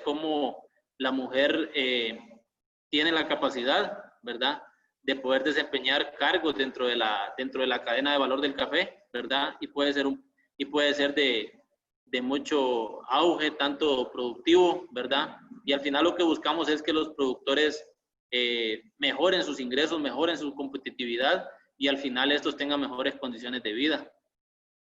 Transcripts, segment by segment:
cómo la mujer tiene la capacidad, ¿verdad?, de poder desempeñar cargos dentro de la cadena de valor del café, ¿verdad? Y puede ser de mucho auge, tanto productivo, ¿verdad? Y al final lo que buscamos es que los productores mejoren sus ingresos, mejoren su competitividad y al final estos tengan mejores condiciones de vida.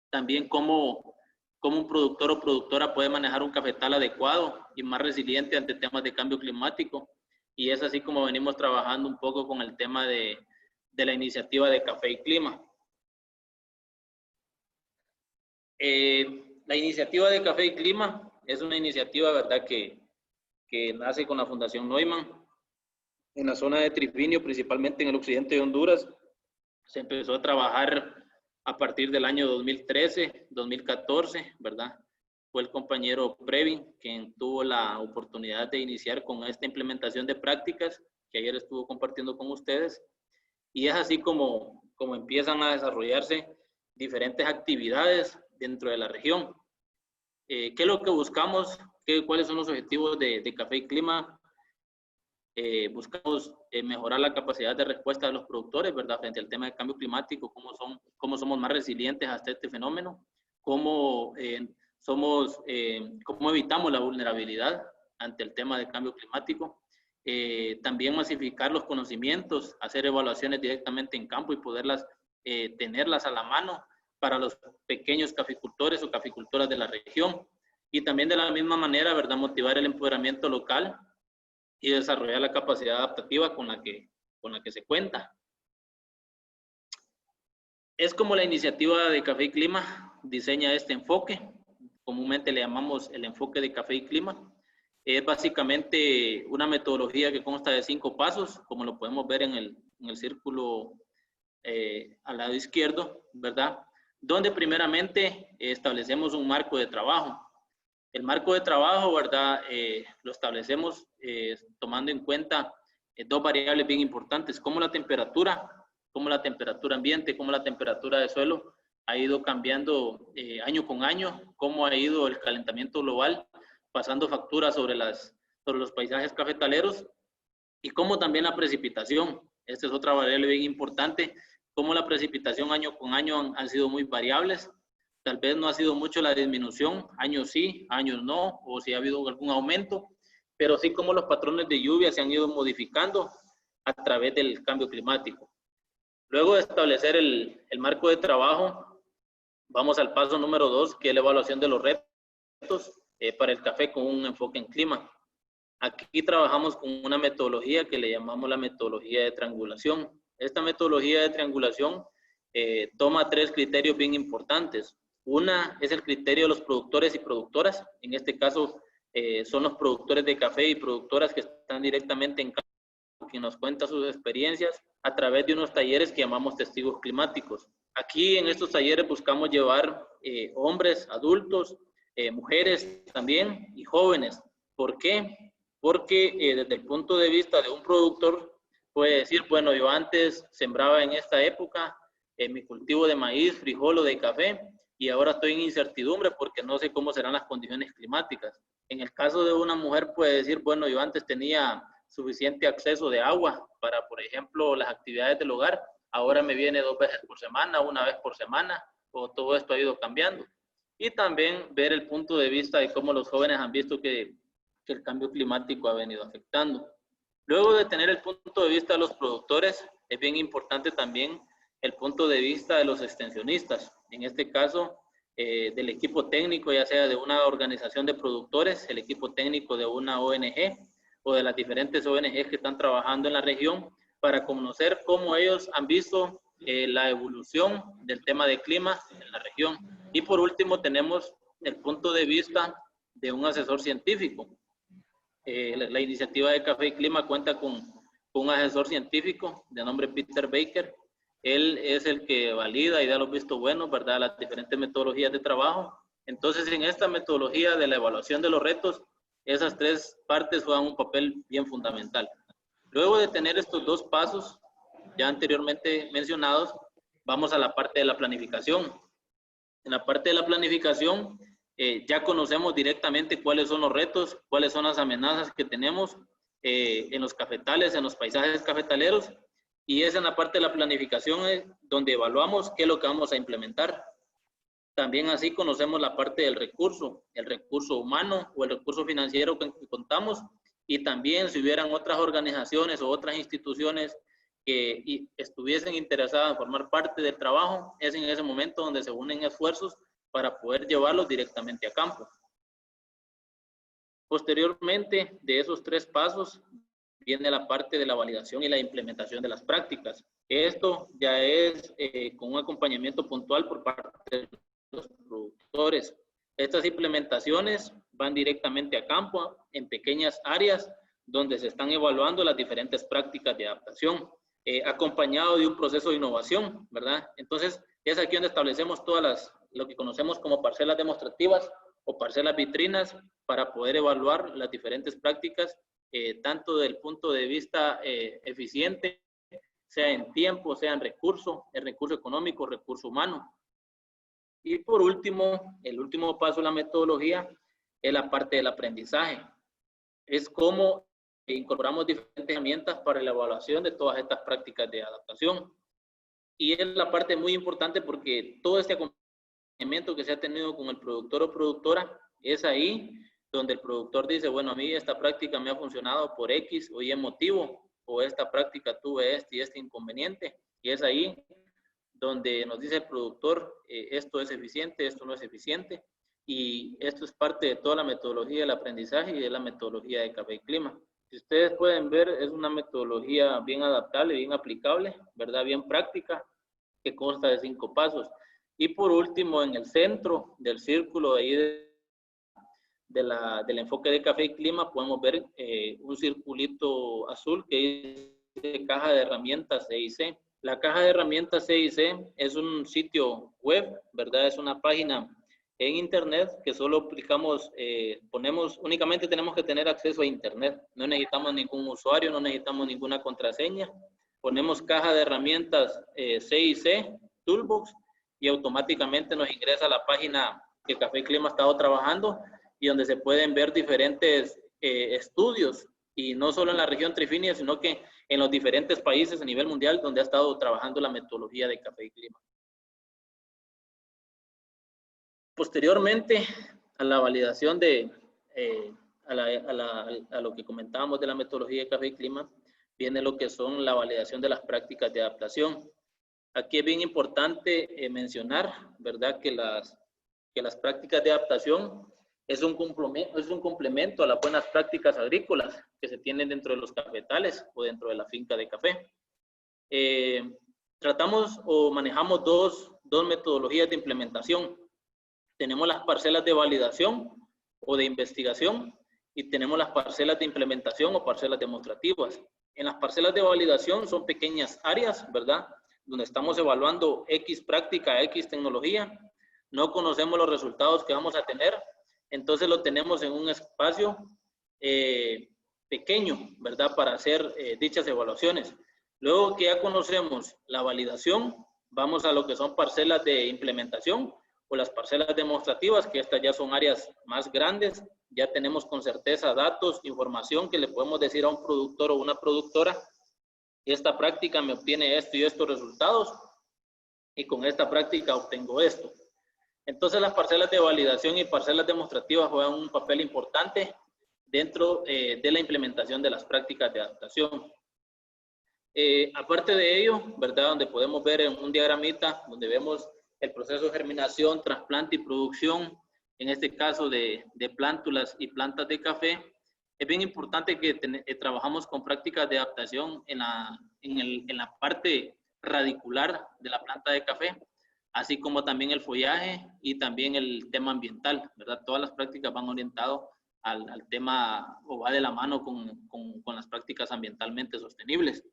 También cómo un productor o productora puede manejar un cafetal adecuado y más resiliente ante temas de cambio climático. Y es así como venimos trabajando un poco con el tema de la iniciativa de Café y Clima. La iniciativa de Café y Clima es una iniciativa, ¿verdad?, que nace con la Fundación Neumann en la zona de Trifinio, principalmente en el occidente de Honduras. Se empezó a trabajar a partir del año 2013, 2014, ¿verdad? Fue el compañero Previn quien tuvo la oportunidad de iniciar con esta implementación de prácticas que ayer estuvo compartiendo con ustedes. Y es así como empiezan a desarrollarse diferentes actividades dentro de la región. ¿Qué es lo que buscamos? ¿Cuáles son los objetivos de Café y Clima? Buscamos mejorar la capacidad de respuesta de los productores, ¿verdad?, frente al tema del cambio climático, cómo somos más resilientes hasta este fenómeno, cómo evitamos la vulnerabilidad ante el tema del cambio climático. También masificar los conocimientos, hacer evaluaciones directamente en campo y poderlas tenerlas a la mano para los pequeños caficultores o caficultoras de la región. Y también de la misma manera, ¿verdad?, motivar el empoderamiento local y desarrollar la capacidad adaptativa con la que se cuenta. Es como la iniciativa de Café y Clima diseña este enfoque, comúnmente le llamamos el enfoque de Café y Clima. Es básicamente una metodología que consta de 5 pasos, como lo podemos ver en el círculo al lado izquierdo, ¿verdad?, donde primeramente establecemos un marco de trabajo. El marco de trabajo, ¿verdad?, lo establecemos tomando en cuenta 2 variables bien importantes, como la temperatura ambiente, como la temperatura de suelo ha ido cambiando año con año, cómo ha ido el calentamiento global pasando factura sobre los paisajes cafetaleros y cómo también la precipitación. Esta es otra variable bien importante, cómo la precipitación año con año han sido muy variables. Tal vez no ha sido mucho la disminución, años sí, años no, o si ha habido algún aumento, pero sí como los patrones de lluvia se han ido modificando a través del cambio climático. Luego de establecer el marco de trabajo, vamos al paso número 2, que es la evaluación de los retos para el café con un enfoque en clima. Aquí trabajamos con una metodología que le llamamos la metodología de triangulación. Esta metodología de triangulación toma 3 criterios bien importantes. Una es el criterio de los productores y productoras. En este caso son los productores de café y productoras que están directamente en campo, que nos cuentan sus experiencias a través de unos talleres que llamamos testigos climáticos. Aquí en estos talleres buscamos llevar hombres, adultos, mujeres también y jóvenes. ¿Por qué? Porque desde el punto de vista de un productor puede decir, bueno, yo antes sembraba en esta época mi cultivo de maíz, frijol o de café y ahora estoy en incertidumbre porque no sé cómo serán las condiciones climáticas. En el caso de una mujer puede decir, bueno, yo antes tenía suficiente acceso de agua para, por ejemplo, las actividades del hogar, ahora me viene 2 veces por semana, 1 vez por semana, o todo esto ha ido cambiando. Y también ver el punto de vista de cómo los jóvenes han visto que el cambio climático ha venido afectando. Luego de tener el punto de vista de los productores, es bien importante también el punto de vista de los extensionistas. En este caso, del equipo técnico, ya sea de una organización de productores, el equipo técnico de una ONG o de las diferentes ONGs que están trabajando en la región para conocer cómo ellos han visto la evolución del tema de clima en la región. Y por último, tenemos el punto de vista de un asesor científico. La iniciativa de Café y Clima cuenta con un asesor científico de nombre Peter Baker. Él es el que valida y da los vistos buenos, ¿verdad?, las diferentes metodologías de trabajo. Entonces, en esta metodología de la evaluación de los retos, esas 3 partes juegan un papel bien fundamental. Luego de tener estos 2 pasos, ya anteriormente mencionados, vamos a la parte de la planificación. En la parte de la planificación, Ya conocemos directamente cuáles son los retos, cuáles son las amenazas que tenemos en los cafetales, en los paisajes cafetaleros, y es en la parte de la planificación donde evaluamos qué es lo que vamos a implementar. También así conocemos la parte del recurso, el recurso humano o el recurso financiero con que contamos, y también si hubieran otras organizaciones o otras instituciones que estuviesen interesadas en formar parte del trabajo, es en ese momento donde se unen esfuerzos para poder llevarlos directamente a campo. Posteriormente de esos 3 pasos viene la parte de la validación y la implementación de las prácticas. Esto ya es con un acompañamiento puntual por parte de los productores. Estas implementaciones van directamente a campo en pequeñas áreas donde se están evaluando las diferentes prácticas de adaptación, acompañado de un proceso de innovación, ¿verdad? Entonces, es aquí donde establecemos todas lo que conocemos como parcelas demostrativas o parcelas vitrinas para poder evaluar las diferentes prácticas, tanto desde el punto de vista eficiente, sea en tiempo, sea en recurso, el recurso económico, recurso humano. Y por último, el último paso de la metodología es la parte del aprendizaje. Es cómo incorporamos diferentes herramientas para la evaluación de todas estas prácticas de adaptación. Y es la parte muy importante porque todo este acompañamiento que se ha tenido con el productor o productora es ahí donde el productor dice, bueno, a mí esta práctica me ha funcionado por X o Y motivo, o esta práctica tuve este y este inconveniente. Y es ahí donde nos dice el productor, esto es eficiente, esto no es eficiente, y esto es parte de toda la metodología del aprendizaje y de la metodología de Café y Clima. Si ustedes pueden ver, es una metodología bien adaptable, bien aplicable, ¿verdad? Bien práctica, que consta de 5 pasos. Y por último, en el centro del círculo de ahí del enfoque de Café y Clima, podemos ver un circulito azul que dice caja de herramientas CIC. La caja de herramientas CIC es un sitio web, ¿verdad? Es una página en internet que solo aplicamos, únicamente tenemos que tener acceso a internet. No necesitamos ningún usuario, no necesitamos ninguna contraseña. Ponemos caja de herramientas CIC, Toolbox, y automáticamente nos ingresa a la página que Café y Clima ha estado trabajando y donde se pueden ver diferentes estudios, y no solo en la región trifinia, sino que en los diferentes países a nivel mundial donde ha estado trabajando la metodología de Café y Clima. Posteriormente a la validación a lo que comentábamos de la metodología de Café y Clima, viene lo que son la validación de las prácticas de adaptación. Aquí es bien importante mencionar, ¿verdad?, que las prácticas de adaptación es un complemento a las buenas prácticas agrícolas que se tienen dentro de los cafetales o dentro de la finca de café. Tratamos o manejamos dos metodologías de implementación. Tenemos las parcelas de validación o de investigación y tenemos las parcelas de implementación o parcelas demostrativas. En las parcelas de validación son pequeñas áreas, ¿verdad?, donde estamos evaluando X práctica, X tecnología. No conocemos los resultados que vamos a tener, entonces lo tenemos en un espacio pequeño, ¿verdad?, para hacer dichas evaluaciones. Luego que ya conocemos la validación, vamos a lo que son parcelas de implementación o las parcelas demostrativas, que estas ya son áreas más grandes. Ya tenemos con certeza datos, información que le podemos decir a un productor o una productora, esta práctica me obtiene esto y estos resultados, y con esta práctica obtengo esto. Entonces las parcelas de validación y parcelas demostrativas juegan un papel importante dentro de la implementación de las prácticas de adaptación. Aparte de ello, ¿verdad?, donde podemos ver en un diagramita, donde vemos el proceso de germinación, trasplante y producción, en este caso de plántulas y plantas de café, es bien importante que trabajamos con prácticas de adaptación en la parte radicular de la planta de café, así como también el follaje y también el tema ambiental, ¿verdad? Todas las prácticas van orientadas al tema, o va de la mano con las prácticas ambientalmente sostenibles.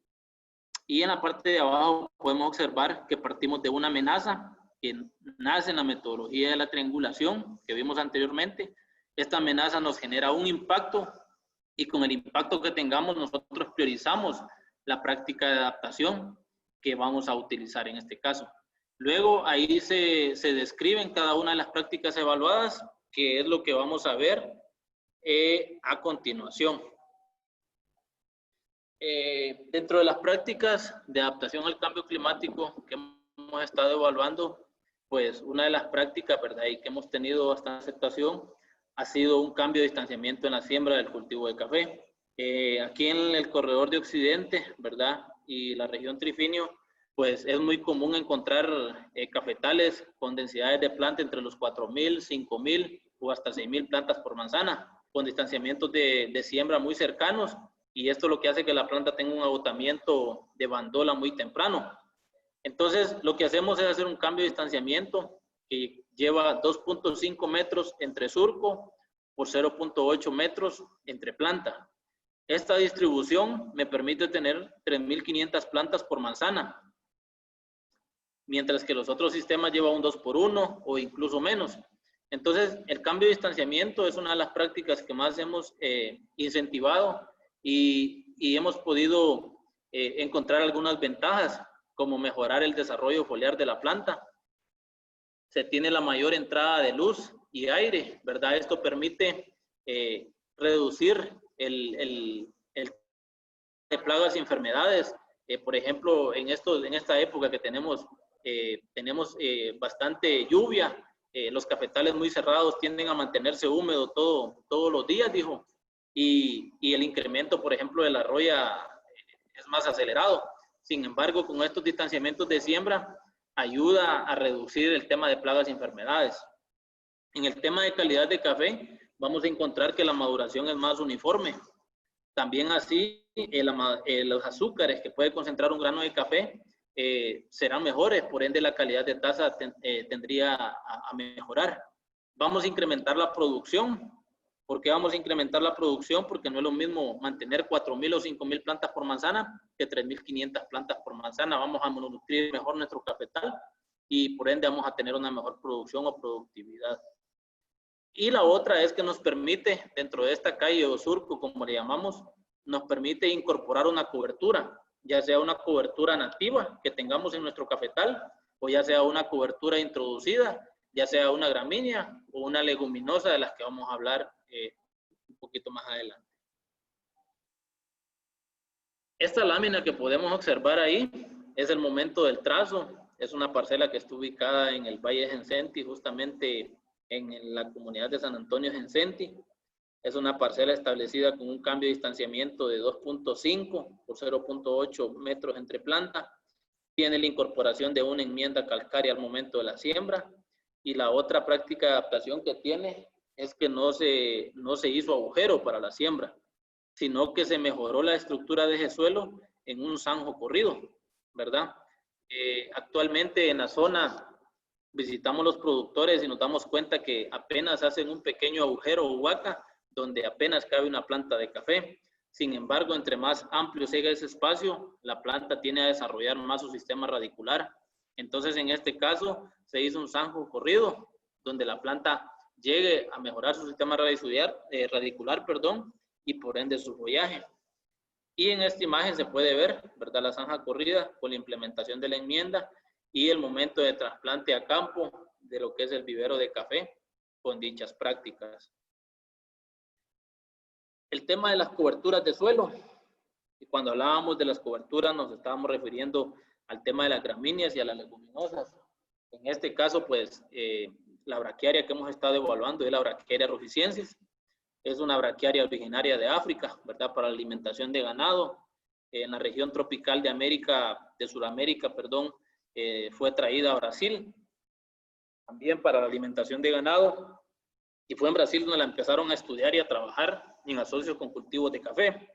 Y en la parte de abajo podemos observar que partimos de una amenaza que nace en la metodología de la triangulación que vimos anteriormente. Esta amenaza nos genera un impacto, y con el impacto que tengamos nosotros priorizamos la práctica de adaptación que vamos a utilizar en este caso. Luego ahí se describen cada una de las prácticas evaluadas que es lo que vamos a ver a continuación. Dentro de las prácticas de adaptación al cambio climático que hemos estado evaluando, pues una de las prácticas, ¿verdad?, y que hemos tenido bastante aceptación, ha sido un cambio de distanciamiento en la siembra del cultivo de café. Aquí en el corredor de Occidente, ¿verdad?, y la región Trifinio, pues es muy común encontrar cafetales con densidades de planta entre los 4.000, 5.000 o hasta 6.000 plantas por manzana, con distanciamientos de siembra muy cercanos, y esto lo que hace que la planta tenga un agotamiento de bandola muy temprano. Entonces, lo que hacemos es hacer un cambio de distanciamiento que lleva 2.5 metros entre surco por 0.8 metros entre planta. Esta distribución me permite tener 3.500 plantas por manzana, mientras que los otros sistemas llevan un 2x1 o incluso menos. Entonces, el cambio de distanciamiento es una de las prácticas que más hemos incentivado y hemos podido encontrar algunas ventajas, como mejorar el desarrollo foliar de la planta. Se tiene la mayor entrada de luz y aire, ¿verdad? Esto permite reducir el de plagas y enfermedades. Por ejemplo, en esta época que tenemos bastante lluvia, los cafetales muy cerrados tienden a mantenerse húmedos todos los días, dijo, y el incremento, por ejemplo, de la roya es más acelerado. Sin embargo, con estos distanciamientos de siembra, ayuda a reducir el tema de plagas y enfermedades. En el tema de calidad de café, vamos a encontrar que la maduración es más uniforme. También así, los azúcares que puede concentrar un grano de café serán mejores, por ende la calidad de taza tendría a mejorar. Vamos a incrementar la producción. ¿Por qué vamos a incrementar la producción? Porque no es lo mismo mantener 4.000 o 5.000 plantas por manzana que 3.500 plantas por manzana. Vamos a nutrir mejor nuestro cafetal y por ende vamos a tener una mejor producción o productividad. Y la otra es que nos permite, dentro de esta calle o surco, como le llamamos, nos permite incorporar una cobertura, ya sea una cobertura nativa que tengamos en nuestro cafetal, o ya sea una cobertura introducida, ya sea una gramínea o una leguminosa, de las que vamos a hablar un poquito más adelante. Esta lámina que podemos observar ahí es el momento del trazo. Es una parcela que está ubicada en el Valle de Gencenti, justamente en la comunidad de San Antonio Gencenti. Es una parcela establecida con un cambio de distanciamiento de 2.5 por 0.8 metros entre plantas. Tiene la incorporación de una enmienda calcárea al momento de la siembra. Y la otra práctica de adaptación que tiene es que no se hizo agujero para la siembra, sino que se mejoró la estructura de ese suelo en un zanjo corrido, ¿verdad? Actualmente en la zona visitamos los productores y nos damos cuenta que apenas hacen un pequeño agujero o huaca donde apenas cabe una planta de café. Sin embargo, entre más amplio sea ese espacio, la planta tiene a desarrollar más su sistema radicular. Entonces, en este caso, se hizo un zanjo corrido donde la planta llegue a mejorar su sistema radicular, y por ende su follaje. Y en esta imagen se puede ver, ¿verdad?, la zanja corrida con la implementación de la enmienda y el momento de trasplante a campo de lo que es el vivero de café con dichas prácticas. El tema de las coberturas de suelo. Y cuando hablábamos de las coberturas nos estábamos refiriendo al tema de las gramíneas y a las leguminosas. En este caso, pues, la braquiaria que hemos estado evaluando es la braquiaria ruficiensis. Es una braquiaria originaria de África, ¿verdad?, para la alimentación de ganado. En la región tropical de Sudamérica, fue traída a Brasil, también para la alimentación de ganado. Y fue en Brasil donde la empezaron a estudiar y a trabajar en asocio con cultivos de café.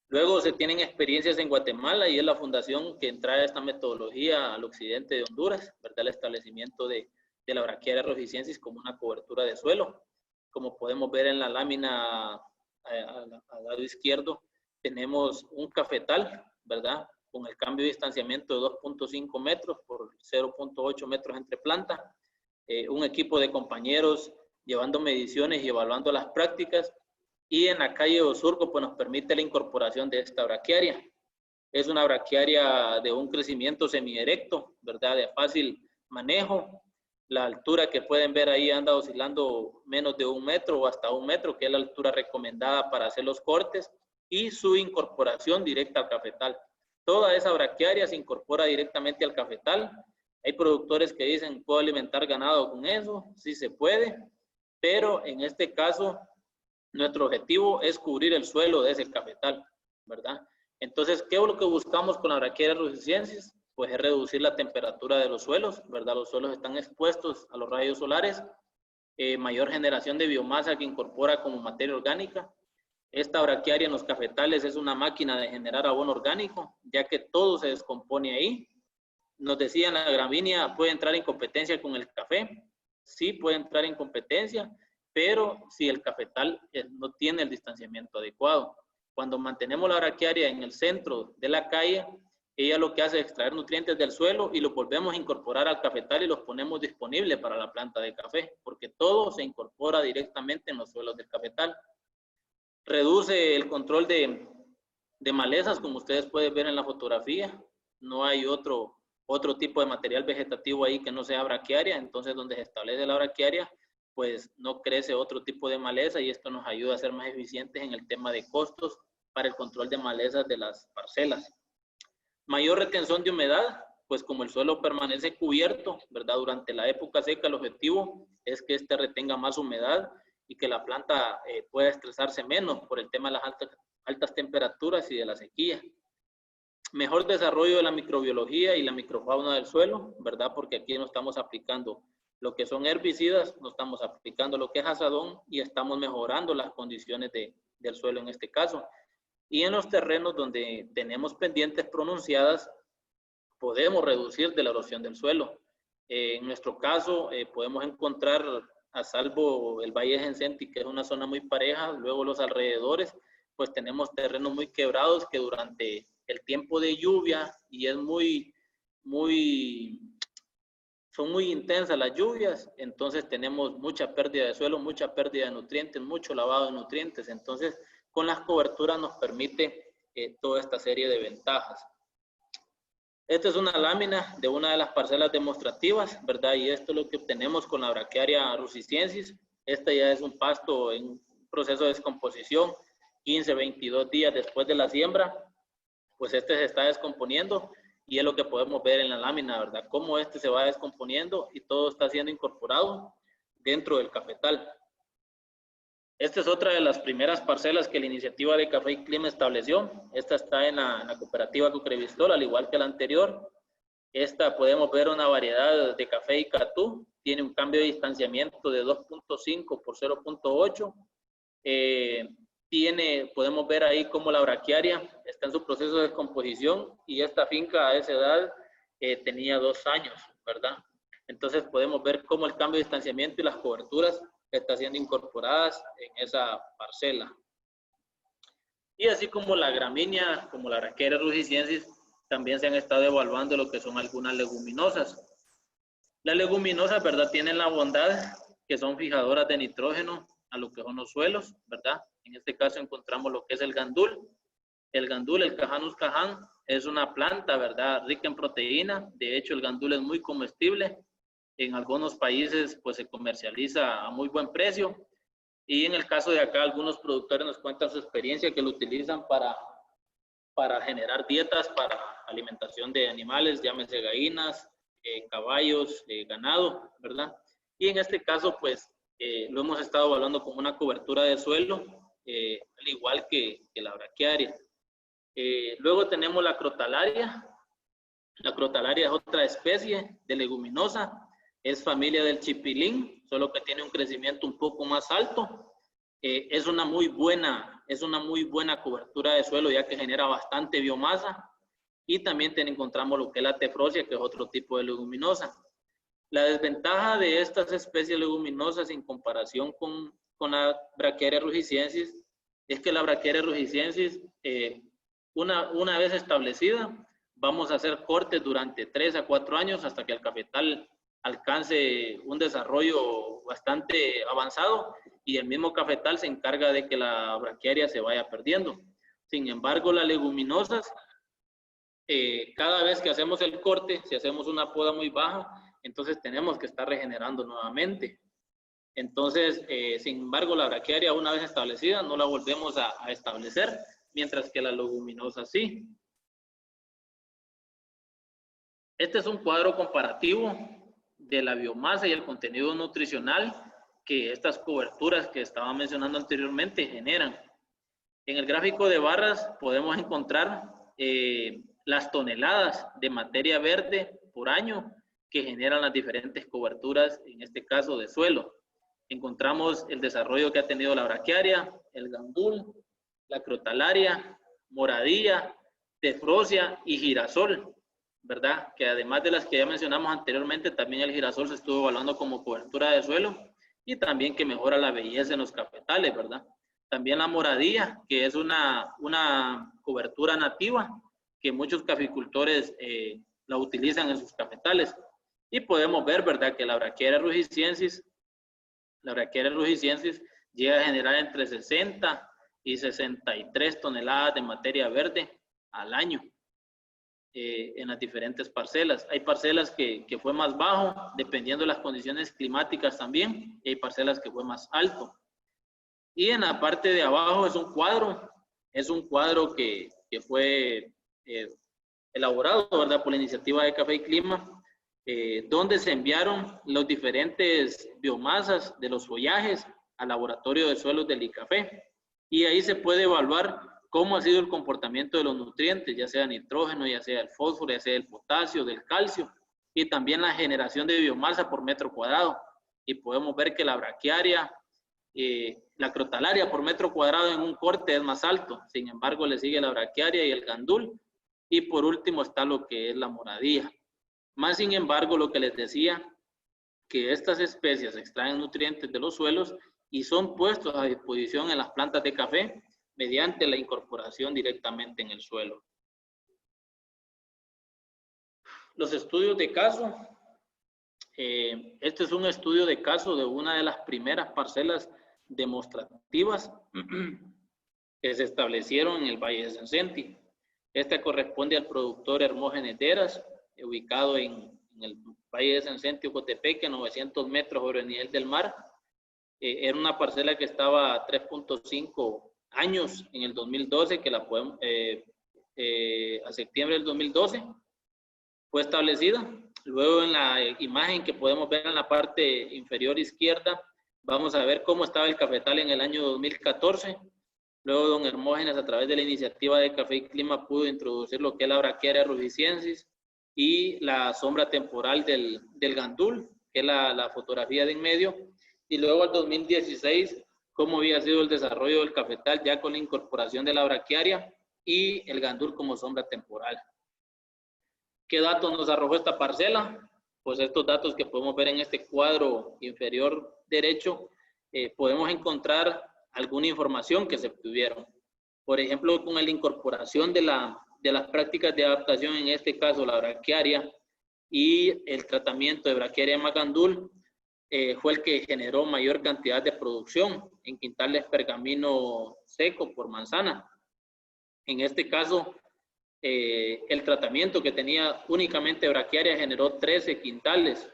Luego se tienen experiencias en Guatemala y es la fundación que trae esta metodología al occidente de Honduras, ¿verdad?, el establecimiento de la braquiaria ruficiensis como una cobertura de suelo. Como podemos ver en la lámina al lado izquierdo, tenemos un cafetal, ¿verdad?, con el cambio de distanciamiento de 2.5 metros por 0.8 metros entre plantas. Un equipo de compañeros llevando mediciones y evaluando las prácticas. Y en la calle Osurco, pues nos permite la incorporación de esta braquiaria. Es una braquiaria de un crecimiento semierecto, ¿verdad?, de fácil manejo. La altura que pueden ver ahí anda oscilando menos de 1 metro o hasta 1 metro, que es la altura recomendada para hacer los cortes, y su incorporación directa al cafetal. Toda esa braquiaria se incorpora directamente al cafetal. Hay productores que dicen, ¿puedo alimentar ganado con eso? Sí se puede, pero en este caso, nuestro objetivo es cubrir el suelo de ese cafetal, ¿verdad? Entonces, ¿qué es lo que buscamos con la braquiaria rusicensis? Pues es reducir la temperatura de los suelos, ¿verdad? Los suelos están expuestos a los rayos solares, mayor generación de biomasa que incorpora como materia orgánica. Esta braquiaria en los cafetales es una máquina de generar abono orgánico, ya que todo se descompone ahí. Nos decían, la gramínea puede entrar en competencia con el café. Sí, puede entrar en competencia, pero si el cafetal no tiene el distanciamiento adecuado. Cuando mantenemos la braquiaria en el centro de la calle, ella lo que hace es extraer nutrientes del suelo y los volvemos a incorporar al cafetal y los ponemos disponibles para la planta de café, porque todo se incorpora directamente en los suelos del cafetal. Reduce el control de malezas, como ustedes pueden ver en la fotografía. No hay otro tipo de material vegetativo ahí que no sea braquiaria, entonces donde se establece la braquiaria, pues no crece otro tipo de maleza y esto nos ayuda a ser más eficientes en el tema de costos para el control de malezas de las parcelas. Mayor retención de humedad, pues como el suelo permanece cubierto, ¿verdad? Durante la época seca, el objetivo es que este retenga más humedad y que la planta pueda estresarse menos por el tema de las altas temperaturas y de la sequía. Mejor desarrollo de la microbiología y la microfauna del suelo, ¿verdad? Porque aquí no estamos aplicando lo que son herbicidas, no estamos aplicando lo que es azadón y estamos mejorando las condiciones del suelo en este caso. Y en los terrenos donde tenemos pendientes pronunciadas, podemos reducir de la erosión del suelo. En nuestro caso, podemos encontrar, a salvo el Valle de Gencenti, que es una zona muy pareja, luego los alrededores, pues tenemos terrenos muy quebrados que durante el tiempo de lluvia, y es son muy intensas las lluvias, entonces tenemos mucha pérdida de suelo, mucha pérdida de nutrientes, mucho lavado de nutrientes. Entonces, con las coberturas nos permite toda esta serie de ventajas. Esta es una lámina de una de las parcelas demostrativas, ¿verdad? Y esto es lo que obtenemos con la braquiaria rusicensis. Esta ya es un pasto en proceso de descomposición, 15, 22 días después de la siembra, pues este se está descomponiendo y es lo que podemos ver en la lámina, ¿verdad? Cómo este se va descomponiendo y todo está siendo incorporado dentro del cafetal. Esta es otra de las primeras parcelas que la iniciativa de Café y Clima estableció. Esta está en la cooperativa Cucrevistol, al igual que la anterior. Esta podemos ver una variedad de café y catú. Tiene un cambio de distanciamiento de 2.5 por 0.8. Podemos ver ahí cómo la braquiaria está en su proceso de descomposición y esta finca a esa edad tenía 2 años, ¿verdad? Entonces podemos ver cómo el cambio de distanciamiento y las coberturas están siendo incorporadas en esa parcela. Y así como la gramínea, como la braquiaria rusicensis, también se han estado evaluando lo que son algunas leguminosas. Las leguminosas, ¿verdad? Tienen la bondad que son fijadoras de nitrógeno a lo que son los suelos, ¿verdad? En este caso encontramos lo que es el gandul. El gandul, el Cajanus cajan, es una planta, ¿verdad? Rica en proteína. De hecho, el gandul es muy comestible. En algunos países, pues, se comercializa a muy buen precio. Y en el caso de acá, algunos productores nos cuentan su experiencia que lo utilizan para generar dietas para alimentación de animales, llámese gallinas, caballos, ganado, ¿verdad? Y en este caso, pues, lo hemos estado evaluando como una cobertura de suelo, al igual que la braquiaria. Luego tenemos la crotalaria. La crotalaria es otra especie de leguminosa. Es familia del chipilín, solo que tiene un crecimiento un poco más alto. Es una muy buena cobertura de suelo, ya que genera bastante biomasa. Y también encontramos lo que es la tefrosia, que es otro tipo de leguminosa. La desventaja de estas especies leguminosas en comparación con la braquiaria rusicensis es que la braquiaria rusicensis, una vez establecida, vamos a hacer cortes durante 3 a 4 años hasta que el cafetal alcance un desarrollo bastante avanzado y el mismo cafetal se encarga de que la braquiaria se vaya perdiendo. Sin embargo, las leguminosas, cada vez que hacemos el corte, si hacemos una poda muy baja, entonces tenemos que estar regenerando nuevamente. Entonces, sin embargo, la braquiaria una vez establecida no la volvemos a establecer, mientras que la leguminosa sí. Este es un cuadro comparativo de la biomasa y el contenido nutricional que estas coberturas que estaba mencionando anteriormente generan. En el gráfico de barras podemos encontrar las toneladas de materia verde por año que generan las diferentes coberturas, en este caso de suelo. Encontramos el desarrollo que ha tenido la braquiaria, el gandul, la crotalaria, moradilla, tefrosia y girasol, ¿verdad? Que además de las que ya mencionamos anteriormente, también el girasol se estuvo evaluando como cobertura de suelo y también que mejora la belleza en los cafetales, ¿verdad? También la moradilla, que es una cobertura nativa que muchos caficultores la utilizan en sus cafetales. Y podemos ver, ¿verdad?, que la braquiaria rugisiensis llega a generar entre 60 y 63 toneladas de materia verde al año en las diferentes parcelas. Hay parcelas que fue más bajo, dependiendo de las condiciones climáticas también, y hay parcelas que fue más alto. Y en la parte de abajo es un cuadro que fue elaborado, ¿verdad?, por la iniciativa de Café y Clima, donde se enviaron los diferentes biomasas de los follajes al laboratorio de suelos del ICAFE. Y ahí se puede evaluar cómo ha sido el comportamiento de los nutrientes, ya sea nitrógeno, ya sea el fósforo, ya sea el potasio, del calcio, y también la generación de biomasa por metro cuadrado. Y podemos ver que la braquiaria, la crotalaria por metro cuadrado en un corte es más alto, sin embargo le sigue la braquiaria y el gandul, y por último está lo que es la moradilla. Más sin embargo, lo que les decía, que estas especies extraen nutrientes de los suelos y son puestos a disposición en las plantas de café mediante la incorporación directamente en el suelo. Los estudios de caso. Este es un estudio de caso de una de las primeras parcelas demostrativas que se establecieron en el Valle de Sencenti. Esta corresponde al productor Hermógenes Deras, ubicado en el Valle de Sencenti, Ocotepeque, 900 metros sobre el nivel del mar. Era una parcela que estaba a 3.5 años en el 2012, que la podemos, a septiembre del 2012 fue establecida. Luego en la imagen que podemos ver en la parte inferior izquierda, vamos a ver cómo estaba el cafetal en el año 2014. Luego don Hermógenes, a través de la iniciativa de Café y Clima, pudo introducir lo que es la braquiaria rugisiensis y la sombra temporal del gandul, que es la fotografía de en medio. Y luego al 2016, cómo había sido el desarrollo del cafetal ya con la incorporación de la braquiaria y el gandul como sombra temporal. ¿Qué datos nos arrojó esta parcela? Pues estos datos que podemos ver en este cuadro inferior derecho, podemos encontrar alguna información que se obtuvieron. Por ejemplo, con la incorporación de las prácticas de adaptación, en este caso la braquiaria y el tratamiento de braquiaria más gandul, fue el que generó mayor cantidad de producción en quintales pergamino seco por manzana. En este caso, el tratamiento que tenía únicamente braquiaria generó 13 quintales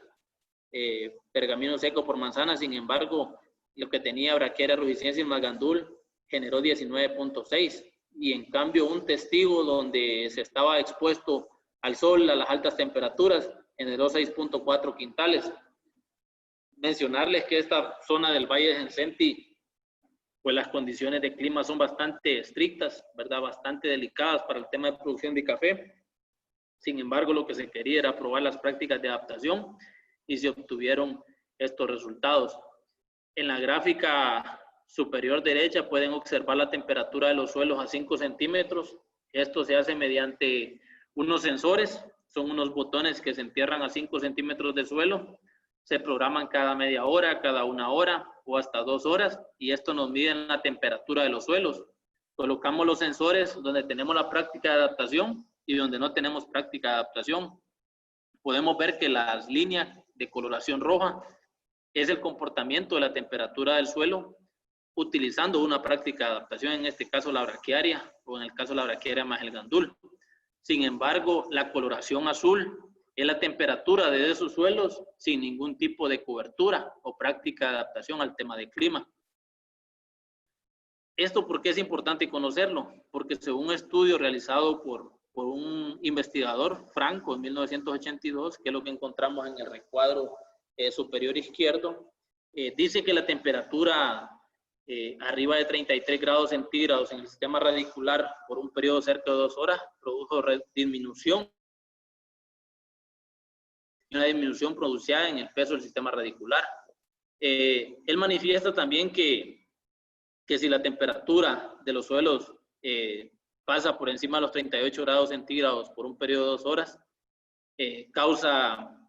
pergamino seco por manzana. Sin embargo, lo que tenía braquiaria rugisiensis más gandul generó 19.6, y en cambio un testigo donde se estaba expuesto al sol, a las altas temperaturas, generó 6.4 quintales. Mencionarles que esta zona del Valle de Sencenti, pues las condiciones de clima son bastante estrictas, ¿verdad? Bastante delicadas para el tema de producción de café. Sin embargo, lo que se quería era probar las prácticas de adaptación y se obtuvieron estos resultados. En la gráfica superior derecha pueden observar la temperatura de los suelos a 5 centímetros. Esto se hace mediante unos sensores, son unos botones que se entierran a 5 centímetros de suelo. Se programan cada media hora, cada 1 hora o hasta 2 horas, y esto nos mide la temperatura de los suelos. Colocamos los sensores donde tenemos la práctica de adaptación y donde no tenemos práctica de adaptación. Podemos ver que las líneas de coloración roja es el comportamiento de la temperatura del suelo utilizando una práctica de adaptación, en este caso la braquiaria, o en el caso de la braquiaria más el gandul. Sin embargo, la coloración azul es la temperatura de esos suelos sin ningún tipo de cobertura o práctica de adaptación al tema de clima. ¿Esto por qué es importante conocerlo? Porque según un estudio realizado por un investigador, Franco, en 1982, que es lo que encontramos en el recuadro superior izquierdo, dice que la temperatura arriba de 33 grados centígrados en el sistema radicular por un periodo cerca de 2 horas produjo disminución, una disminución producida en el peso del sistema radicular. Él manifiesta también que si la temperatura de los suelos pasa por encima de los 38 grados centígrados por un periodo de 2 horas, causa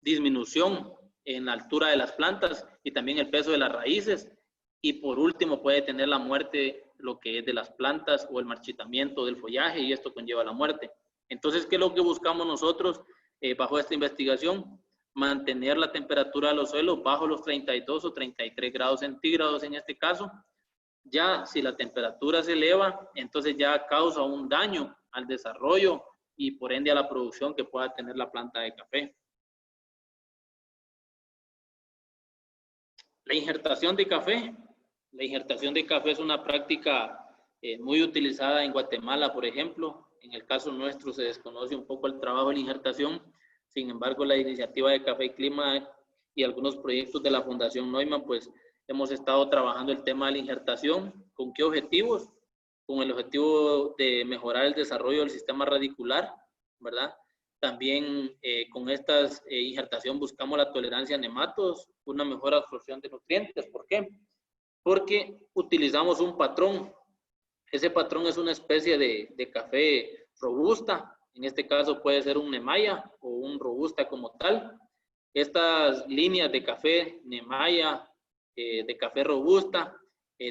disminución en la altura de las plantas y también el peso de las raíces, y por último puede tener la muerte, lo que es de las plantas, o el marchitamiento del follaje, y esto conlleva la muerte. Entonces, ¿qué es lo que buscamos nosotros bajo esta investigación? Mantener la temperatura de los suelos bajo los 32 o 33 grados centígrados en este caso. Ya si la temperatura se eleva, entonces ya causa un daño al desarrollo y por ende a la producción que pueda tener la planta de café. La injertación de café. La injertación de café es una práctica muy utilizada en Guatemala, por ejemplo. En el caso nuestro se desconoce un poco el trabajo de la injertación. Sin embargo, la iniciativa de Café y Clima y algunos proyectos de la Fundación Neumann, pues hemos estado trabajando el tema de la injertación. ¿Con qué objetivos? Con el objetivo de mejorar el desarrollo del sistema radicular, ¿verdad? También con esta injertación buscamos la tolerancia a nematos, una mejor absorción de nutrientes. ¿Por qué? Porque utilizamos un patrón. Ese patrón es una especie de café robusta. En este caso puede ser un Nemaya o un robusta como tal. Estas líneas de café Nemaya, de café robusta,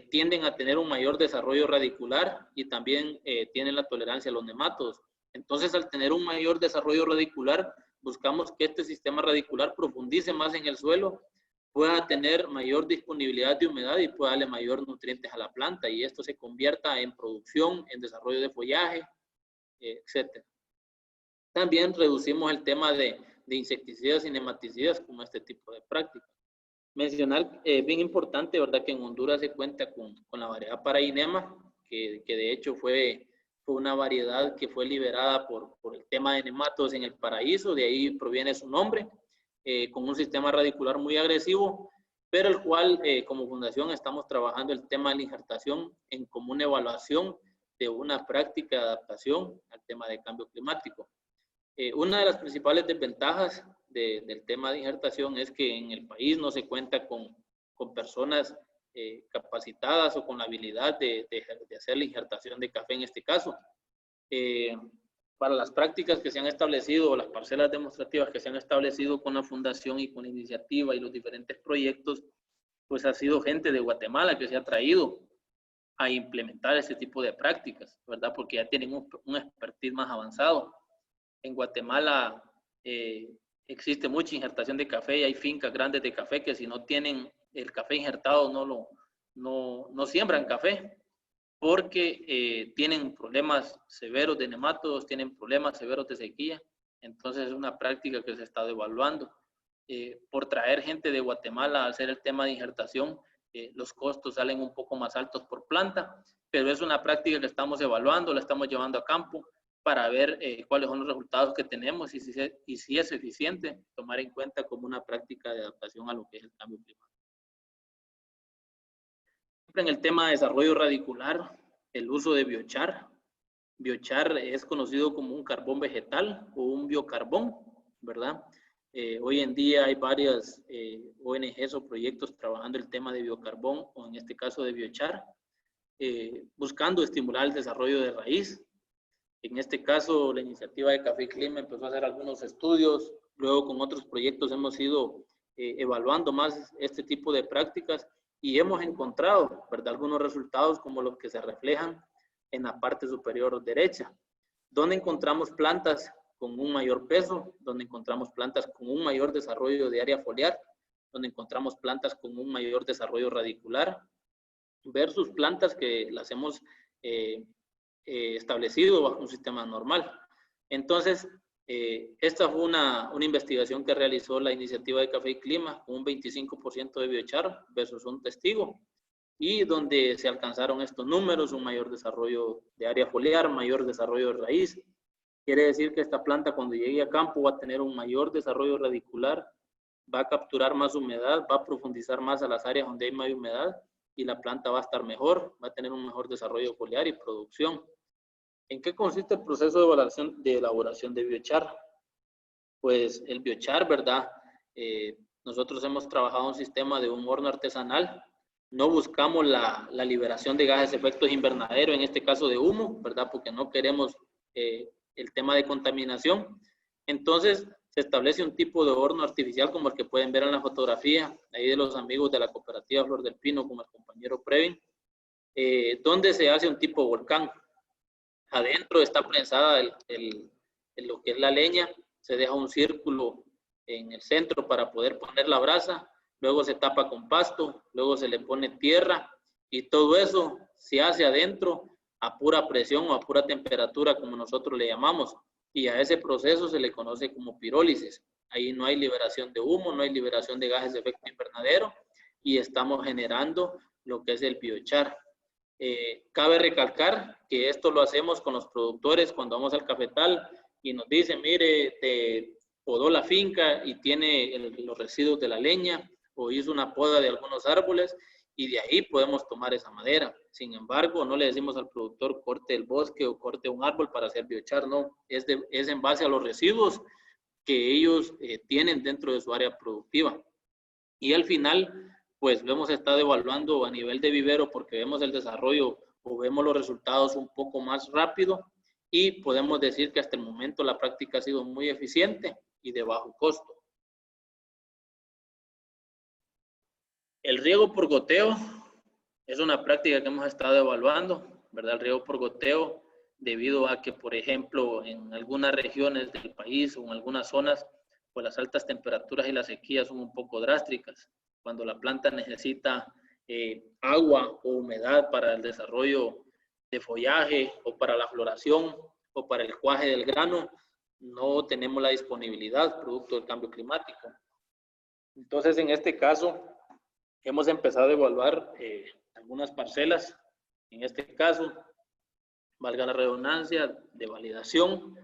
tienden a tener un mayor desarrollo radicular y también tienen la tolerancia a los nematodos. Entonces, al tener un mayor desarrollo radicular, buscamos que este sistema radicular profundice más en el suelo, pueda tener mayor disponibilidad de humedad y pueda darle mayor nutrientes a la planta, y esto se convierta en producción, en desarrollo de follaje, etc. También reducimos el tema de insecticidas y nematicidas con este tipo de prácticas. Mencionar, bien importante, ¿verdad?, que en Honduras se cuenta con la variedad Paraínema, que de hecho fue una variedad que fue liberada por el tema de nematodos en el paraíso, de ahí proviene su nombre, con un sistema radicular muy agresivo, pero el cual como fundación estamos trabajando el tema de la injertación en común evaluación de una práctica de adaptación al tema de cambio climático. Una de las principales desventajas del tema de injertación es que en el país no se cuenta con personas capacitadas o con la habilidad de hacer la injertación de café en este caso. Para las prácticas que se han establecido, o las parcelas demostrativas que se han establecido con la fundación y con la iniciativa y los diferentes proyectos, pues ha sido gente de Guatemala que se ha traído a implementar ese tipo de prácticas, ¿verdad? Porque ya tienen un expertise más avanzado. En Guatemala existe mucha injertación de café y hay fincas grandes de café que si no tienen el café injertado no siembran café, porque tienen problemas severos de nematodos, tienen problemas severos de sequía. Entonces es una práctica que se ha estado evaluando. Por traer gente de Guatemala a hacer el tema de injertación, los costos salen un poco más altos por planta, pero es una práctica que estamos evaluando, la estamos llevando a campo para ver cuáles son los resultados que tenemos y si es eficiente tomar en cuenta como una práctica de adaptación a lo que es el cambio climático. En el tema de desarrollo radicular, el uso de biochar. Biochar es conocido como un carbón vegetal o un biocarbón, ¿verdad? Hoy en día hay varias ONGs o proyectos trabajando el tema de biocarbón, o en este caso de biochar, buscando estimular el desarrollo de raíz. En este caso, la iniciativa de Café y Clima empezó a hacer algunos estudios, luego con otros proyectos hemos ido evaluando más este tipo de prácticas y hemos encontrado, ¿verdad?, algunos resultados como los que se reflejan en la parte superior derecha, donde encontramos plantas con un mayor peso, donde encontramos plantas con un mayor desarrollo de área foliar, donde encontramos plantas con un mayor desarrollo radicular, versus plantas que las hemos establecido bajo un sistema normal. Entonces, Esta fue una investigación que realizó la iniciativa de Café y Clima con un 25% de biochar versus un testigo, y donde se alcanzaron estos números: un mayor desarrollo de área foliar, mayor desarrollo de raíz. Quiere decir que esta planta, cuando llegue a campo, va a tener un mayor desarrollo radicular, va a capturar más humedad, va a profundizar más a las áreas donde hay más humedad, y la planta va a estar mejor, va a tener un mejor desarrollo foliar y producción. ¿En qué consiste el proceso de elaboración de biochar? Pues el biochar, ¿verdad? Nosotros hemos trabajado un sistema de un horno artesanal. No buscamos la liberación de gases de efectos invernadero, en este caso de humo, ¿verdad? Porque no queremos el tema de contaminación. Entonces, se establece un tipo de horno artificial como el que pueden ver en la fotografía, ahí de los amigos de la cooperativa Flor del Pino, como el compañero Previn, donde se hace un tipo volcán. Adentro está prensada lo que es la leña, se deja un círculo en el centro para poder poner la brasa, luego se tapa con pasto, luego se le pone tierra, y todo eso se hace adentro a pura presión o a pura temperatura, como nosotros le llamamos, y a ese proceso se le conoce como pirólisis. Ahí no hay liberación de humo, no hay liberación de gases de efecto invernadero, y estamos generando lo que es el biochar. Cabe recalcar que esto lo hacemos con los productores cuando vamos al cafetal y nos dicen: mire, te podó la finca y tiene los residuos de la leña, o hizo una poda de algunos árboles, y de ahí podemos tomar esa madera. Sin embargo, no le decimos al productor: corte el bosque o corte un árbol para hacer biochar. No, es en base a los residuos que ellos tienen dentro de su área productiva. Y al final, pues lo hemos estado evaluando a nivel de vivero, porque vemos el desarrollo o vemos los resultados un poco más rápido, y podemos decir que hasta el momento la práctica ha sido muy eficiente y de bajo costo. El riego por goteo es una práctica que hemos estado evaluando, ¿verdad? El riego por goteo, debido a que, por ejemplo, en algunas regiones del país o en algunas zonas, pues las altas temperaturas y las sequías son un poco drásticas. Cuando la planta necesita agua o humedad para el desarrollo de follaje, o para la floración, o para el cuaje del grano, no tenemos la disponibilidad producto del cambio climático. Entonces, en este caso, hemos empezado a evaluar algunas parcelas, en este caso, valga la redundancia, de validación,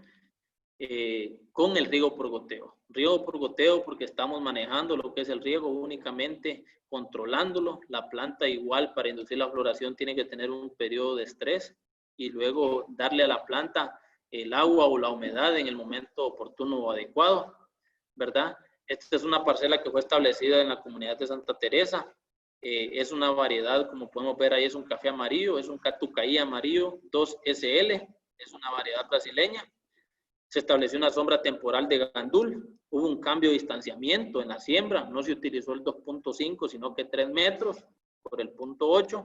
con el riego por goteo. Riego por goteo porque estamos manejando lo que es el riego únicamente controlándolo. La planta, igual, para inducir la floración tiene que tener un periodo de estrés, y luego darle a la planta el agua o la humedad en el momento oportuno o adecuado, ¿verdad? Esta es una parcela que fue establecida en la comunidad de Santa Teresa. Es una variedad, como podemos ver ahí, es un café amarillo, es un catucaí amarillo 2SL, es una variedad brasileña. Se estableció una sombra temporal de gandul, hubo un cambio de distanciamiento en la siembra, no se utilizó el 2.5, sino que 3 metros por el 0.8,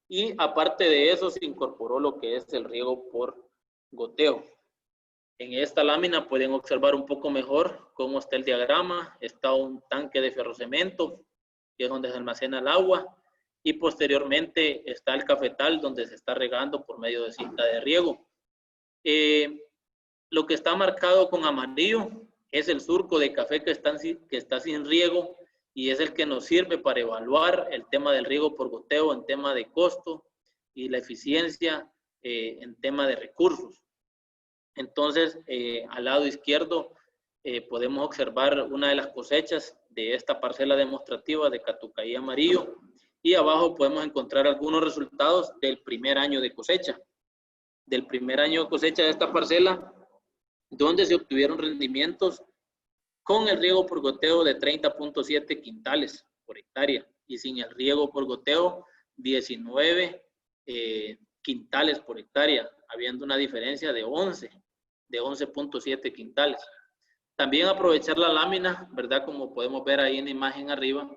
y aparte de eso se incorporó lo que es el riego por goteo. En esta lámina pueden observar un poco mejor cómo está el diagrama. Está un tanque de ferrocemento, que es donde se almacena el agua, y posteriormente está el cafetal, donde se está regando por medio de cinta de riego. Lo que está marcado con amarillo es el surco de café que está sin riego, y es el que nos sirve para evaluar el tema del riego por goteo en tema de costo y la eficiencia en tema de recursos. Entonces, al lado izquierdo podemos observar una de las cosechas de esta parcela demostrativa de catucaí amarillo, y abajo podemos encontrar algunos resultados del primer año de cosecha. Del primer año de cosecha de esta parcela, donde se obtuvieron rendimientos con el riego por goteo de 30.7 quintales por hectárea, y sin el riego por goteo 19 quintales por hectárea, habiendo una diferencia de 11.7 quintales. También aprovechar la lámina, ¿verdad? Como podemos ver ahí en la imagen arriba,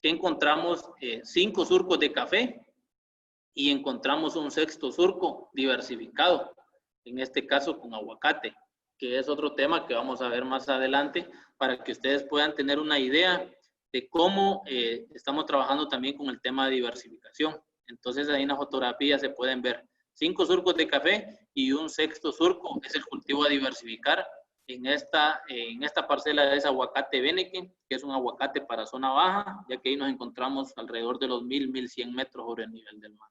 que encontramos 5 surcos de café, y encontramos un sexto surco diversificado, en este caso con aguacate, que es otro tema que vamos a ver más adelante, para que ustedes puedan tener una idea de cómo estamos trabajando también con el tema de diversificación. Entonces ahí en la fotografía se pueden ver 5 surcos de café y un sexto surco es el cultivo a diversificar. En esta parcela es aguacate Beneken, que es un aguacate para zona baja, ya que ahí nos encontramos alrededor de los 1.100 metros sobre el nivel del mar.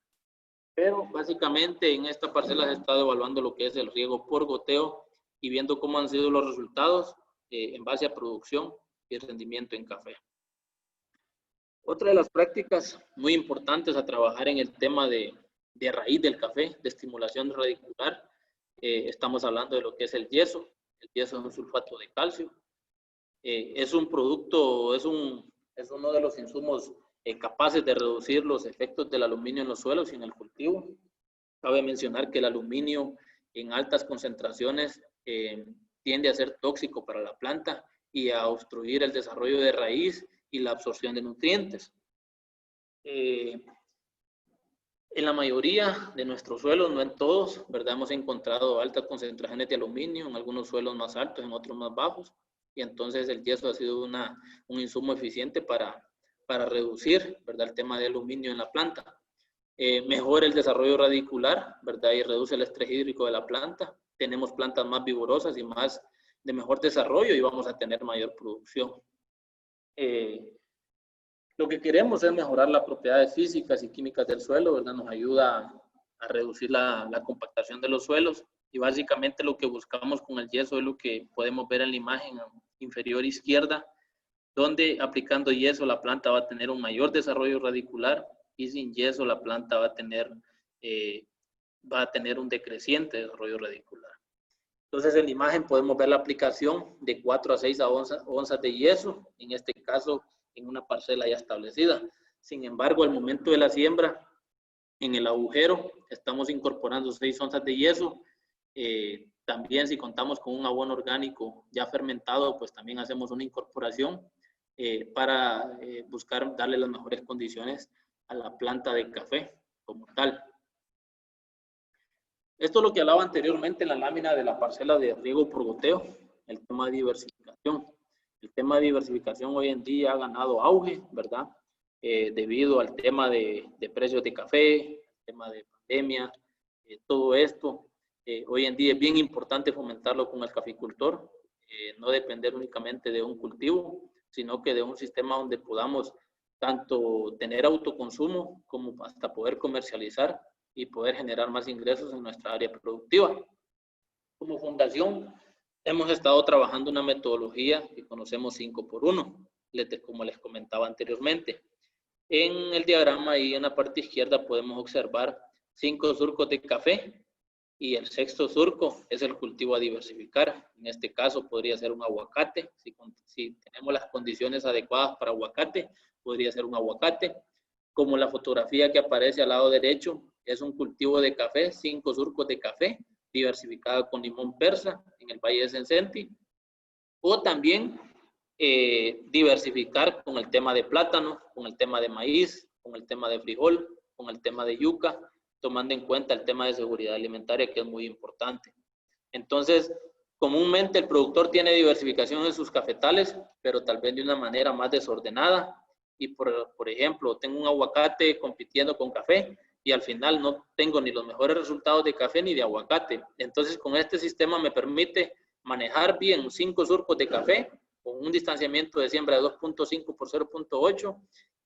Pero básicamente en esta parcela se está evaluando lo que es el riego por goteo y viendo cómo han sido los resultados en base a producción y rendimiento en café. Otra de las prácticas muy importantes a trabajar en el tema de raíz del café, de estimulación radicular, estamos hablando de lo que es el yeso. El yeso es un sulfato de calcio. Es un producto, es uno de los insumos capaces de reducir los efectos del aluminio en los suelos y en el cultivo. Cabe mencionar que el aluminio en altas concentraciones tiende a ser tóxico para la planta y a obstruir el desarrollo de raíz y la absorción de nutrientes. En la mayoría de nuestros suelos, no en todos, ¿verdad? Hemos encontrado altas concentraciones de aluminio, en algunos suelos más altos, en otros más bajos, y entonces el yeso ha sido un insumo eficiente para reducir, ¿verdad?, el tema de aluminio en la planta. Mejora el desarrollo radicular, ¿verdad?, y reduce el estrés hídrico de la planta. Tenemos plantas más vigorosas y más de mejor desarrollo y vamos a tener mayor producción. Lo que queremos es mejorar las propiedades físicas y químicas del suelo, ¿verdad? Nos ayuda a reducir la compactación de los suelos y básicamente lo que buscamos con el yeso es lo que podemos ver en la imagen inferior izquierda, donde aplicando yeso la planta va a tener un mayor desarrollo radicular y sin yeso la planta va a tener un decreciente desarrollo radicular. Entonces en la imagen podemos ver la aplicación de 4 a 6 onzas de yeso, en este caso en una parcela ya establecida. Sin embargo, al momento de la siembra, en el agujero, estamos incorporando 6 onzas de yeso. También si contamos con un abono orgánico ya fermentado, pues también hacemos una incorporación para buscar darle las mejores condiciones a la planta de café como tal. Esto es lo que hablaba anteriormente en la lámina de la parcela de riego por goteo, el tema de diversificación. El tema de diversificación hoy en día ha ganado auge, ¿verdad? Debido al tema de precios de café, el tema de pandemia, todo esto. Hoy en día es bien importante fomentarlo con el caficultor, no depender únicamente de un cultivo, sino que de un sistema donde podamos tanto tener autoconsumo como hasta poder comercializar y poder generar más ingresos en nuestra área productiva. Como fundación, hemos estado trabajando una metodología que conocemos 5x1, como les comentaba anteriormente. En el diagrama ahí en la parte izquierda podemos observar 5 surcos de café y el sexto surco es el cultivo a diversificar. En este caso podría ser un aguacate. Si tenemos las condiciones adecuadas para aguacate, podría ser un aguacate. Como la fotografía que aparece al lado derecho, es un cultivo de café, 5 surcos de café, diversificado con limón persa en el Valle de Sencenti, o también diversificar con el tema de plátano, con el tema de maíz, con el tema de frijol, con el tema de yuca, tomando en cuenta el tema de seguridad alimentaria, que es muy importante. Entonces, comúnmente el productor tiene diversificación en sus cafetales, pero tal vez de una manera más desordenada, y por ejemplo, tengo un aguacate compitiendo con café, y al final no tengo ni los mejores resultados de café ni de aguacate. Entonces, con este sistema me permite manejar bien 5 surcos de café con un distanciamiento de siembra de 2.5 por 0.8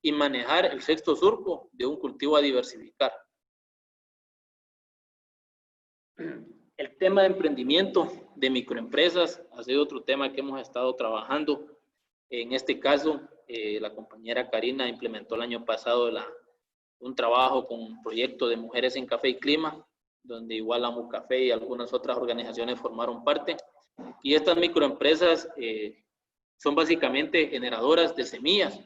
y manejar el sexto surco de un cultivo a diversificar. El tema de emprendimiento de microempresas ha sido otro tema que hemos estado trabajando. En este caso, la compañera Karina implementó el año pasado un trabajo con un proyecto de mujeres en café y clima, donde igual Amo Café y algunas otras organizaciones formaron parte. Y estas microempresas son básicamente generadoras de semillas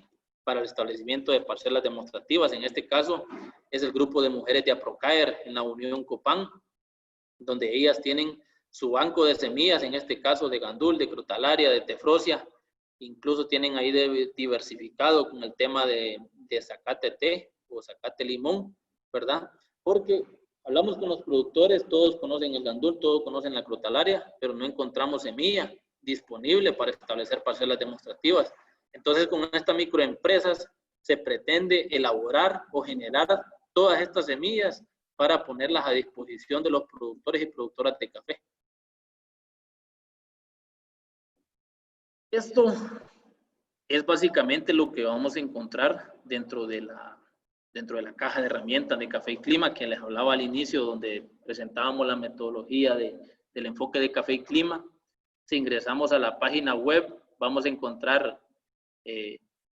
para el establecimiento de parcelas demostrativas. En este caso es el grupo de mujeres de Aprocaer en la Unión Copán, donde ellas tienen su banco de semillas, en este caso de gandul, de crotalaria, de tefrosia, incluso tienen ahí diversificado con el tema de zacate té o zacate limón, ¿verdad? Porque hablamos con los productores, todos conocen el gandul, todos conocen la crotalaria, pero no encontramos semilla disponible para establecer parcelas demostrativas. Entonces, con estas microempresas se pretende elaborar o generar todas estas semillas para ponerlas a disposición de los productores y productoras de café. Esto es básicamente lo que vamos a encontrar dentro de la caja de herramientas de Café y Clima, que les hablaba al inicio, donde presentábamos la metodología del enfoque de Café y Clima. Si ingresamos a la página web, vamos a encontrar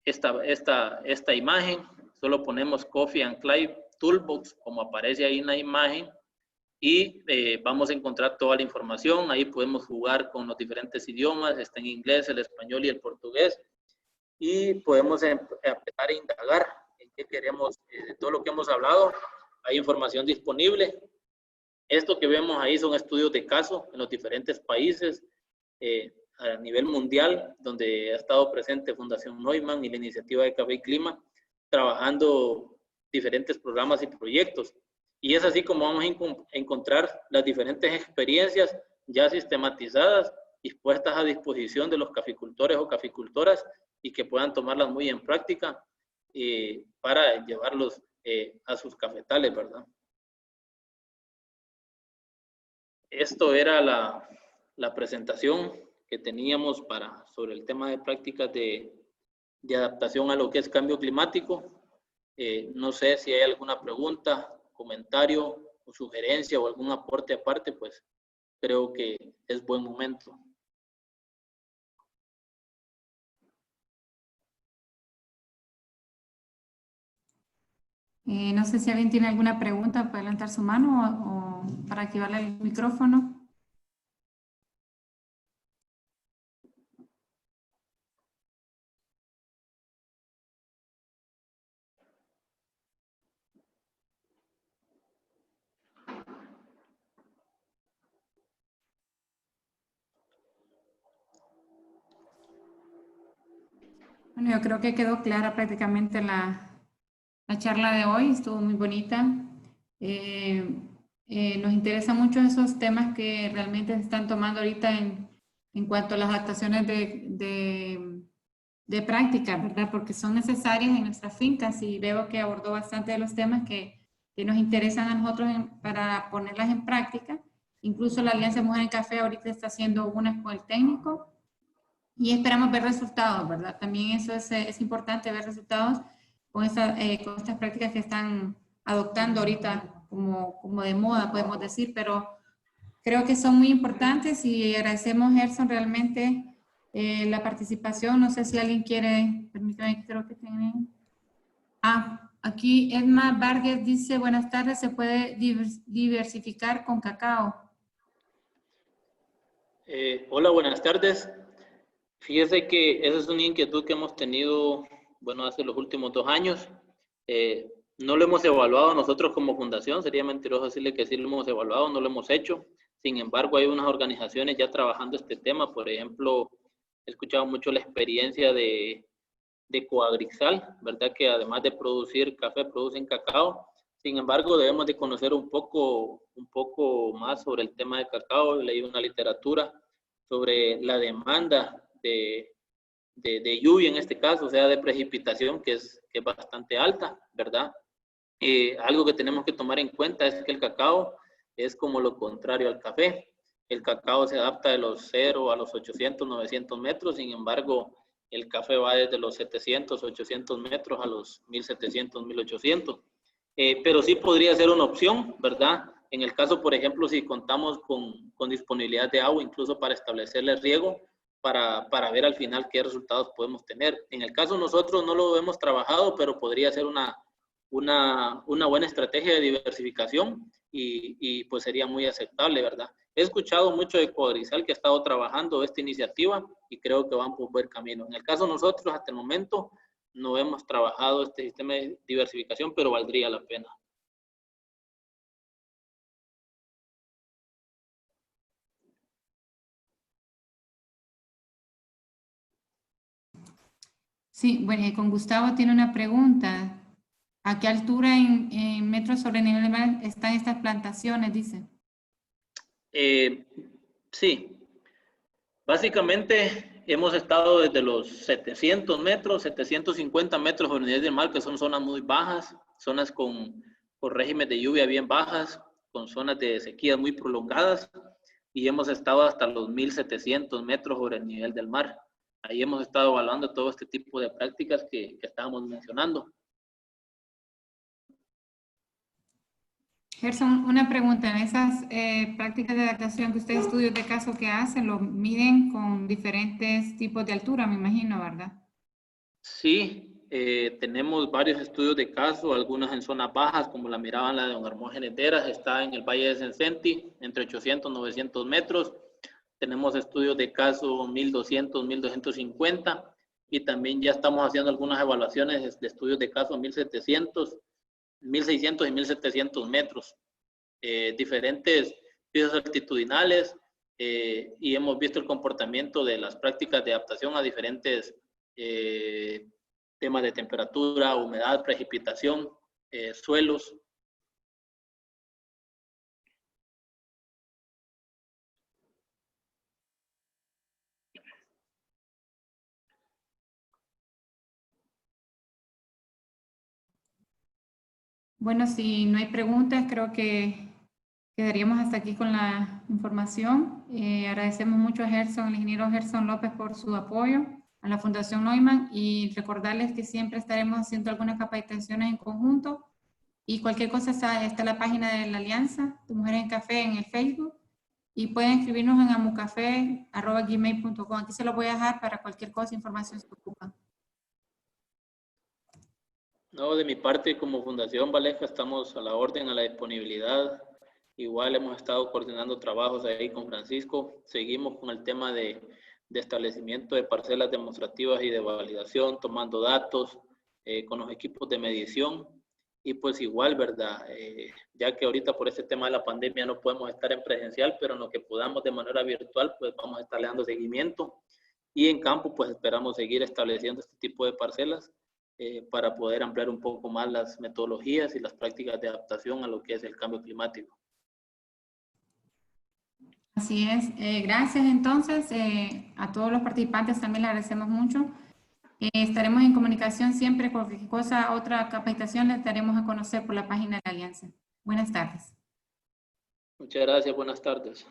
esta imagen. Solo ponemos Coffee and Clive Toolbox, como aparece ahí en la imagen, y vamos a encontrar toda la información. Ahí podemos jugar con los diferentes idiomas, está en inglés, el español y el portugués, y podemos empezar a indagar en qué queremos, de todo lo que hemos hablado. Hay información disponible. Esto que vemos ahí son estudios de caso en los diferentes países a nivel mundial, donde ha estado presente Fundación Neumann y la iniciativa de Café y Clima, trabajando diferentes programas y proyectos. Y es así como vamos a encontrar las diferentes experiencias ya sistematizadas y puestas a disposición de los caficultores o caficultoras, y que puedan tomarlas muy en práctica para llevarlos a sus cafetales, ¿verdad? Esto era la presentación que teníamos sobre el tema de prácticas de adaptación a lo que es cambio climático. No sé si hay alguna pregunta, comentario o sugerencia o algún aporte aparte, pues creo que es buen momento. No sé si alguien tiene alguna pregunta, puede levantar su mano o para activarle el micrófono. Bueno, yo creo que quedó clara prácticamente la charla de hoy, estuvo muy bonita. Nos interesan mucho esos temas que realmente se están tomando ahorita en cuanto a las adaptaciones de práctica, ¿verdad? Porque son necesarias en nuestras fincas, y veo que abordó bastante de los temas que nos interesan a nosotros para ponerlas en práctica. Incluso la Alianza Mujer en Café ahorita está haciendo unas con el técnico y esperamos ver resultados, ¿verdad? También eso es importante, ver resultados con estas prácticas que están adoptando ahorita como de moda, podemos decir, pero creo que son muy importantes y agradecemos, Gerson, realmente la participación. No sé si alguien quiere, permítame, creo que tienen. Aquí Edma Vargas dice, buenas tardes, ¿se puede diversificar con cacao? Hola, buenas tardes. Fíjese que esa es una inquietud que hemos tenido, bueno, hace los últimos 2 años. No lo hemos evaluado nosotros como fundación, sería mentiroso decirle que sí lo hemos evaluado, no lo hemos hecho. Sin embargo, hay unas organizaciones ya trabajando este tema. Por ejemplo, he escuchado mucho la experiencia de Coagrixal, ¿verdad? Que además de producir café, producen cacao. Sin embargo, debemos de conocer un poco más sobre el tema de cacao. Leí una literatura sobre la demanda de lluvia en este caso, o sea, de precipitación, que es bastante alta, ¿verdad? Algo que tenemos que tomar en cuenta es que el cacao es como lo contrario al café. El cacao se adapta de los 0 a los 800, 900 metros, sin embargo, el café va desde los 700, 800 metros a los 1700, 1800. Pero sí podría ser una opción, ¿verdad? En el caso, por ejemplo, si contamos con disponibilidad de agua, incluso para establecerle riego, para ver al final qué resultados podemos tener. En el caso nosotros no lo hemos trabajado, pero podría ser una buena estrategia de diversificación y pues sería muy aceptable, ¿verdad? He escuchado mucho de Coagrixal que ha estado trabajando esta iniciativa y creo que van por buen camino. En el caso nosotros, hasta el momento, no hemos trabajado este sistema de diversificación, pero valdría la pena. Sí, bueno, con Gustavo tiene una pregunta. ¿A qué altura en metros sobre el nivel del mar están estas plantaciones, dice? Sí, básicamente hemos estado desde los 700 metros, 750 metros sobre el nivel del mar, que son zonas muy bajas, zonas con por regímenes de lluvia bien bajas, con zonas de sequías muy prolongadas, y hemos estado hasta los 1.700 metros sobre el nivel del mar. Ahí hemos estado evaluando todo este tipo de prácticas que estábamos mencionando. Gerson, una pregunta. En esas prácticas de adaptación que ustedes estudios de caso que hacen, lo miden con diferentes tipos de altura, me imagino, ¿verdad? Sí, tenemos varios estudios de caso, algunas en zonas bajas, como la miraban la de don Hermógenes Deras, está en el Valle de Sencenti, entre 800 y 900 metros. Tenemos estudios de caso 1200, 1250, y también ya estamos haciendo algunas evaluaciones de estudios de caso 1700, 1600 y 1700 metros. Diferentes pisos altitudinales, y hemos visto el comportamiento de las prácticas de adaptación a diferentes temas de temperatura, humedad, precipitación, suelos. Bueno, si no hay preguntas, creo que quedaríamos hasta aquí con la información. Agradecemos mucho a Gerson, al ingeniero Gerson López, por su apoyo, a la Fundación Neumann, y recordarles que siempre estaremos haciendo algunas capacitaciones en conjunto, y cualquier cosa está la página de la Alianza de Mujeres en Café en el Facebook, y pueden escribirnos en amucafe@gmail.com. Aquí se lo voy a dejar para cualquier cosa, información se ocupa. No, de mi parte, como Fundación Valleja, estamos a la orden, a la disponibilidad. Igual hemos estado coordinando trabajos ahí con Francisco. Seguimos con el tema de establecimiento de parcelas demostrativas y de validación, tomando datos con los equipos de medición. Y pues igual, ¿verdad? Ya que ahorita por este tema de la pandemia no podemos estar en presencial, pero en lo que podamos de manera virtual, pues vamos a estar dando seguimiento. Y en campo, pues esperamos seguir estableciendo este tipo de parcelas para poder ampliar un poco más las metodologías y las prácticas de adaptación a lo que es el cambio climático. Así es. Gracias entonces a todos los participantes, también les agradecemos mucho. Estaremos en comunicación siempre, cualquier cosa, otra capacitación les daremos a conocer por la página de la Alianza. Buenas tardes. Muchas gracias, buenas tardes.